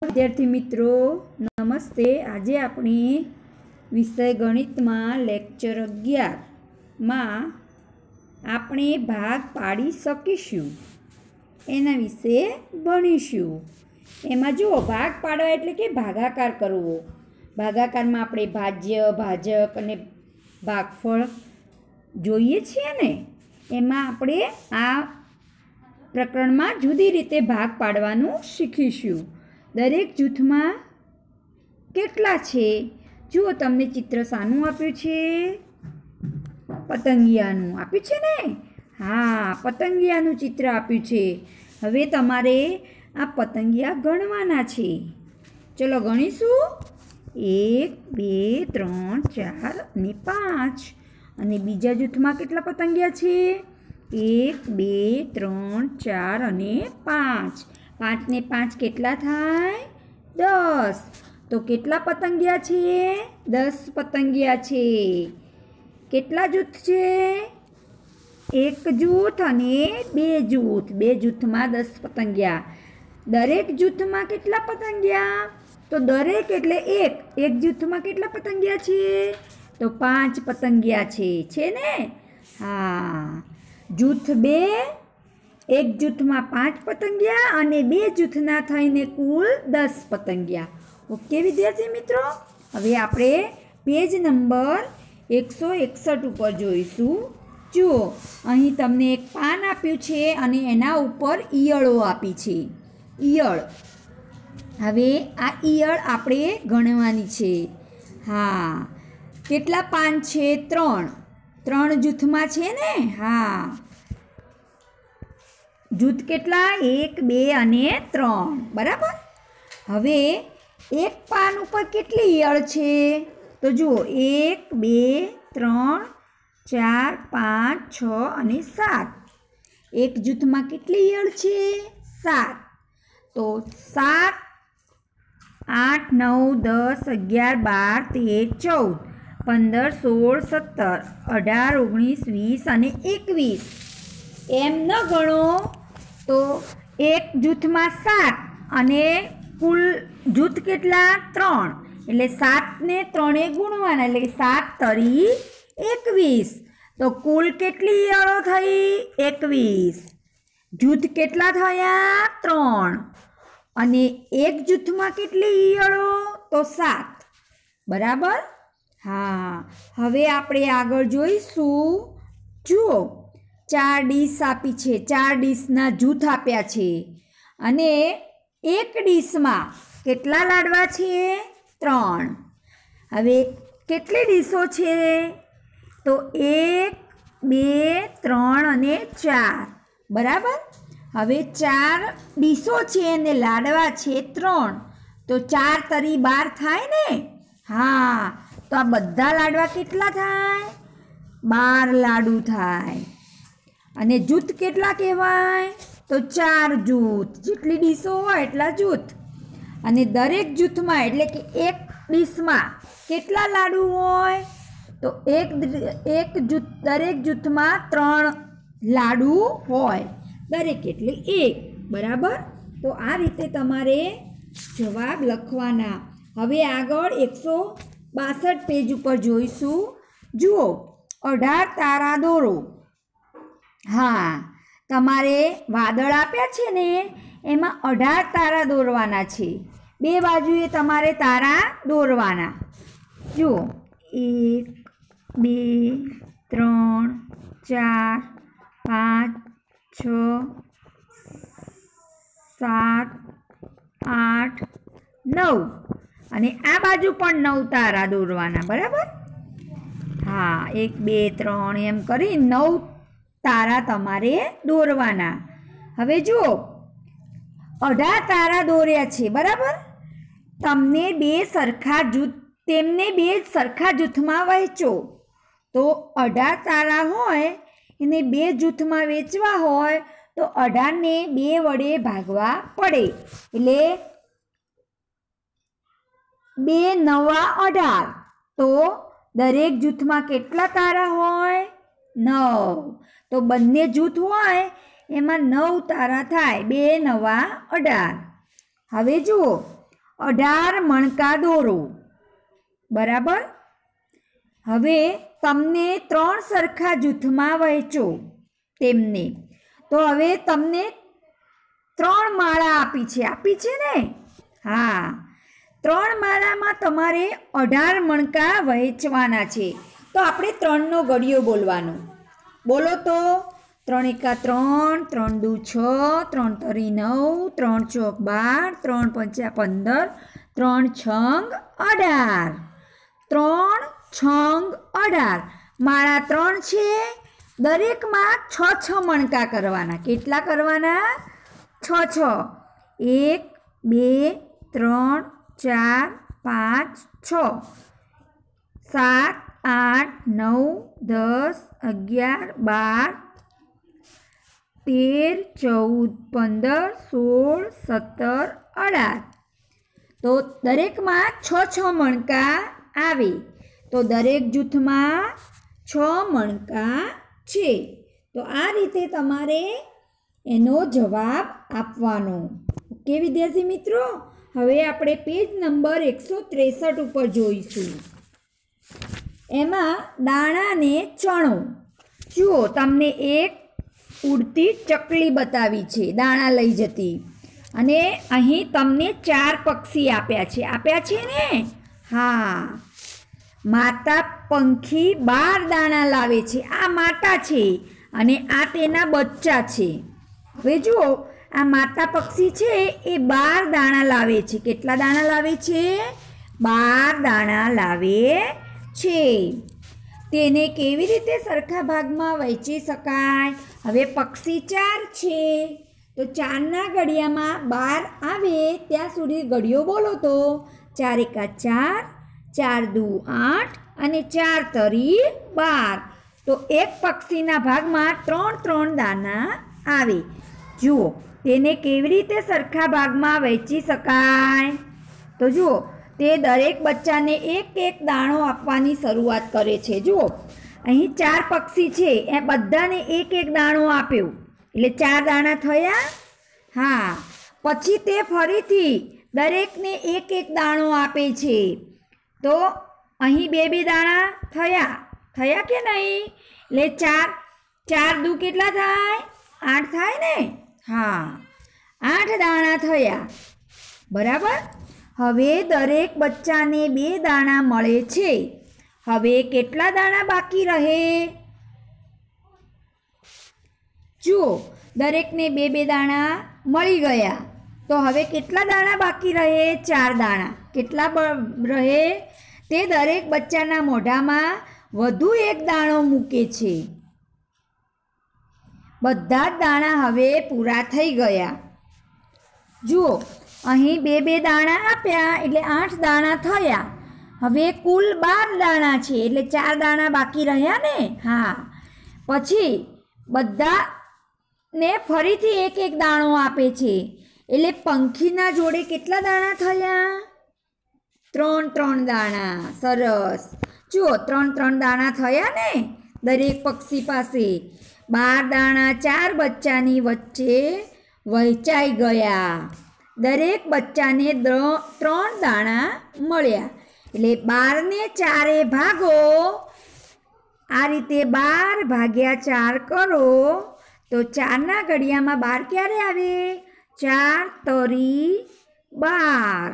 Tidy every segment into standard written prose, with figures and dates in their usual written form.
विद्यार्थी मित्रों नमस्ते। आज अपनी विषय गणित में लेक्चर 11 में आपणे भाग पाड़ी सकीशुं एना विषे भणीशुं। एमां जुओ भाग पाडवा एटले के भागाकार करवो। भागाकार में आपणे भाज्य भाजक अने भागफळ जोईए छीए ने। एमां आपणे आ प्रकरण में जुदी रीते भाग पाडवानुं शीखीशुं। दरेक जूथ में केटला छे जुओ तमने चित्र सानुं आप्युं छे पतंगियानुं आप्युं छे ने। हाँ पतंगियानुं चित्र आप्युं छे। हवे तमारे आ पतंगिया गणवाना छे। चलो गणीशुं 1 2 3 4 અને 5 અને बीजा जूथ में केटला पतंगिया छे 1 2 3 4 અને 5 5 ने 5 केटला थाय 10। तो केटला पतंगिया छे 10 पतंगिया छे। केटला जूथ छे एक जूथ अने बे जूथ। बे जूथ में 10 पतंगिया। दरेक जूथ में केटला पतंगिया तो दरेक एटले एक जूथ में केटला पतंगिया छे तो 5 पतंगिया छे ने। हाँ जूथ 2 एक जूथ में 5 पतंगिया अने 2 जूथना थईने कुल 10 पतंगिया। ओके विद्यार्थी मित्रों, हवे आपणे पेज नंबर 161 पर जोईशुं। जुओ अहीं तमने एक पान आप्युं छे अने एना उपर ईयळो आपी छे। ईयळ हवे आ ईयळ आपणे गणवानी छे। हाँ केटला पान छे 3 जूथमां छे ने। हाँ जूथ केटला 1 2 અને 3 बराबर। हवे एक पान पर केटली ईयळ छे तो जुओ 1 2 3 4 5 6 અને 7। एक जूथ में केटली ईयळ छे 7। तो 7 8 9 10 11 12 13 14 15 16 17 18 19 20 અને 21 एम न गणो तो एक जूथ में 7 अने कुल जूथ केटला 3 एटले 7 ने 3 गुणवाना एटले 7 तरी 21। तो कुल केटली ईयळो थई 21। जूथ केटला थया 3 अने एक जूथ में केटली ईयळो तो 7 बराबर। हाँ हवे आपणे आगळ जोईशुं। जुओ 4 डिश आपी छे। 4 डिशना जूथ आप्या छे अने एक डिश में केटला लाडवा छे 3। हवे केटली डिशो छे तो 1 2 3 અને 4 बराबर। हवे 4 डिशो छे अने लाडवा छे 3 तो 4 तरी 12 थाय ने। हाँ तो आ बधा लाडवा केटला थाय 12 लाडू थाय। अने जूथ केटला कहेवाय तो 4 जूथ। जेटली डिशो होय एटला जूथ। अने दरेक जूथ में एटले कि एक डिश में केटला लाडू होय तो एक जूथ दरेक जूथ में 3 लाडू होय। दरेक एटले 1 बराबर। तो आ रीते तमारे जवाब लखवाना। हवे आगळ 162 पेज पर जोईशुं। जुओ 18 तारा दोरो। हाँ तमारे वादळ आप्या छे ने एमां 18 तारा दोरवाना छे। बे बाजुए तमारे तारा दोरवाना। जुओ 1 2 3 4 5 6 7 8 9 અને आ बाजू पण 9 तारा दोरवाना बराबर। हाँ 1 2 3 एम करी 9 तारा तमारे दोरवाना। हवे जुओ 18 तारा दोर्या छे बराबर। तमने तेमने 2 सरखा जूथ में वहेंचो तो 18 तारा होय एने 2 जूथ में वेचवा होय तो 18 ने 2 वडे भागवा पड़े एटले 2 9 18। तो दरेक जूथ में केटला तारा होय 9। तो बंने जूथ होय एमां 9 तारा थाय 2 9 18। हवे जुओ 18 મણકા દોરો. બરાબર. હવે તમને 3 સરખા જૂથમાં વહેંચો તેમને. તો હવે તમને 3 માળા આપી છે ને? હા, 3 માળામાં તમારે 18 મણકા વહેંચવાના છે. તો આપણે 3નો ઘડિયો બોલવાનો. બોલો તો. 3 એકા 3, 3 દુ 6, 3 તરી 9, 3 ચોક 12, 3 પંચા 15, 3 છંગ 18. 3 છંગ 18. માળા 3 છે. દરેકમાં 6 મણકા કરવાના. કેટલા કરવાના? 6. 1, 2, 3, 4, 5, 6, 7, 8, 9, 10, 11, 12, 13, 14, 15, 16, 17, 18. તો દરેકમાં 6 મણકા આવે. તો દરેક જૂથમાં 6 મણકા છે. તો આ રીતે તમારે એનો જવાબ આપવાનો. ઓકે વિદ્યાર્થી મિત્રો, હવે આપણે પેજ નંબર 163 ઉપર જોઈશું. એમાં દાણાને ચણો. જુઓ, તમને એક ઉડતી ચકલી બતાવી છે, દાણા લઈ જતી. અને અહીં તમને 4 પક્ષી આપ્યા છે ને? હા, માતા પંખી 12 દાણા લાવે છે. આ માતા છે અને આ તેના બચ્ચા છે. હવે જુઓ, આ માતા પક્ષી છે એ 12 દાણા લાવે છે. કેટલા દાણા લાવે છે? 12 દાણા લાવે છે. તેને કેવી રીતે સરખા ભાગમાં વહેંચી શકાય? હવે પક્ષી 4 છે, તો 4ના ઘડિયામાં 12 આવે ત્યાં સુધી ઘડિયો બોલો તો. 4 એકા 4, 4 દુ 8 અને 4 તરી 12. તો એક પક્ષીના ભાગમાં 3 દાણા આવે. જુઓ, તેને કેવી રીતે સરખા ભાગમાં વહેંચી શકાય? તો જુઓ, તે દરેક બચ્ચાને એક દાણો આપવાની શરૂઆત કરે છે. જુઓ, અહીં 4 પક્ષી છે, એ બધાને એક દાણો આપ્યો એટલે 4 દાણા થયા. હા, પછી તે ફરીથી દરેકને એક દાણો આપે છે. તો અહીં 2 દાણા થયા કે નહીં? એટલે 4 દુ કેટલા થાય? 8 થાય ને? હા, 8 દાણા થયા. બરાબર. હવે દરેક બચ્ચાને 2 દાણા મળે છે. હવે કેટલા દાણા બાકી રહે? જુઓ, દરેકને 2 દાણા મળી ગયા. તો હવે કેટલા દાણા બાકી રહે? 4 દાણા. કેટલા રહે? તે દરેક બચ્ચાના મોઢામાં વધુ 1 દાણો મૂકે છે. બધા જ દાણા હવે પૂરા થઈ ગયા. જુઓ, અહીં 2 દાણા આપ્યા એટલે 8 દાણા થયા. હવે કુલ 12 દાણા છે એટલે 4 દાણા બાકી રહ્યા ને? હા, પછી બધાને ફરીથી એક દાણો આપે છે. એટલે પંખીના જોડે કેટલા દાણા થયા? 3 દાણા. સરસ. જુઓ, 3 દાણા થયા ને દરેક પક્ષી પાસે. 12 દાણા 4 બચ્ચાની વચ્ચે વહેંચાઈ ગયા. દરેક બચ્ચાને 3 દાણા મળ્યા. એટલે 12 ને 4 ભાગો. આ રીતે 12 ભાગ્યા 4 કરો તો 4ના ઘડિયામાં 12 ક્યારે આવે? 4 તરી 12.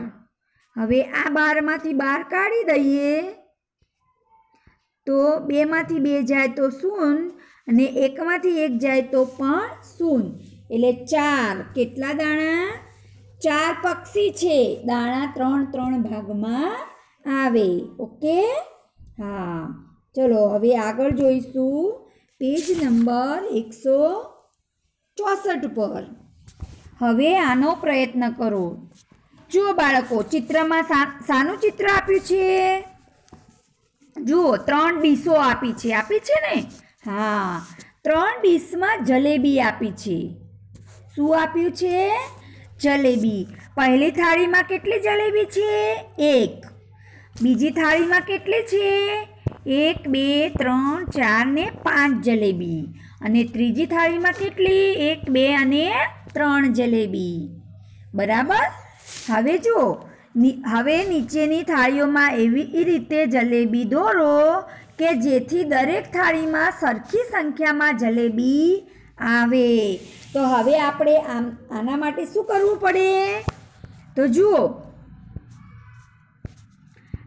હવે આ 12માંથી 12 કાઢી દઈએ તો 2માંથી 2 જાય તો 0 અને 1માંથી 1 જાય તો પણ 0. એટલે 4 કેટલા દાણા? 4 પક્ષી છે. દાણા 3 ભાગમાં આવે. ઓકે. હા, ચલો હવે આગળ જોઈશું પેજ નંબર 164 પર. હવે આનો પ્રયત્ન કરો. જુઓ બાળકો, ચિત્રમાં શાનું ચિત્ર આપ્યું છે? જુઓ, 3 ડીશો આપી છે ને? હા, 3 ડીશમાં જલેબી આપી છે. શું આપ્યું છે? જલેબી. પહેલી થાળીમાં કેટલી જલેબી છે? 1. બીજી થાળીમાં કેટલી છે? 1, 2, 3, 4 ને 5 જલેબી. અને ત્રીજી થાળીમાં કેટલી? 1, 2 અને 3 જલેબી. બરાબર. હવે જુઓ, હવે નીચેની થાળીઓમાં એવી રીતે જલેબી દોરો કે જેથી દરેક થાળીમાં સરખી સંખ્યામાં જલેબી આવે. તો હવે આપણે આના માટે શું કરવું પડે? તો જુઓ,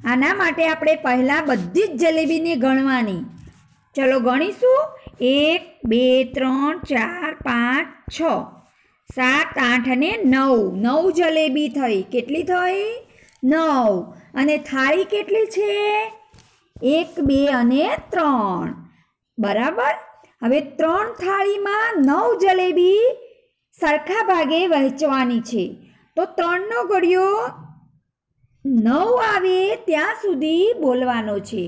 આના માટે આપણે પહેલાં બધી જ જલેબીને ગણવાની. ચલો ગણીશું. 1 2 3 4 5 6 7 8 અને 9. 9 જલેબી થઈ. કેટલી થઈ? 9. અને થાળી કેટલી છે? 1 2 અને 3. બરાબર. હવે 3 થાળીમાં 9 જલેબી સરખા ભાગે વહેંચવાની છે. તો 3નો ઘડિયો 9 આવે ત્યાં સુધી બોલવાનો છે.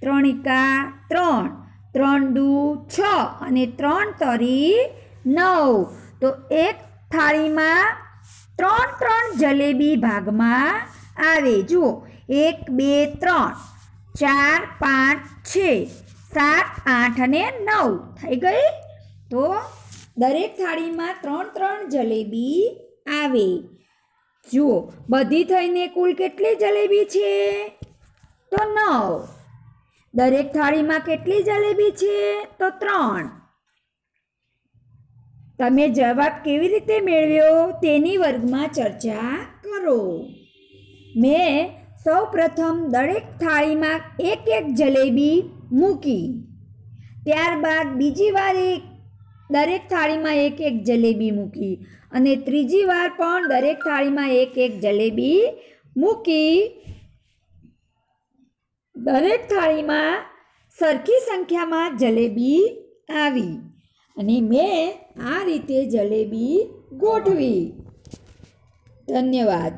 3 એકા 3, 3 દુ 6 અને 3 તરી 9. તો એક થાળીમાં 3 જલેબી ભાગમાં આવે. જુઓ, 1 2 3 4 5 6 7 8 અને 9 થઈ ગઈ. તો દરેક થાળીમાં 3 જલેબી આવે. જુઓ, બધી થઈને કુલ કેટલી જલેબી છે? તો 9. દરેક થાળીમાં કેટલી જલેબી છે? તો 3. તમે જવાબ કેવી રીતે મેળવ્યો તેની વર્ગમાં ચર્ચા કરો. મેં સૌ પ્રથમ દરેક થાળીમાં એક જલેબી મૂકી. ત્યારબાદ બીજી વાર દરેક થાળીમાં એક જલેબી મૂકી અને ત્રીજી વાર પણ દરેક થાળીમાં એક જલેબી મૂકી. દરેક થાળીમાં સરખી સંખ્યામાં જલેબી આવી અને મેં આ રીતે જલેબી ગોઠવી. ધન્યવાદ.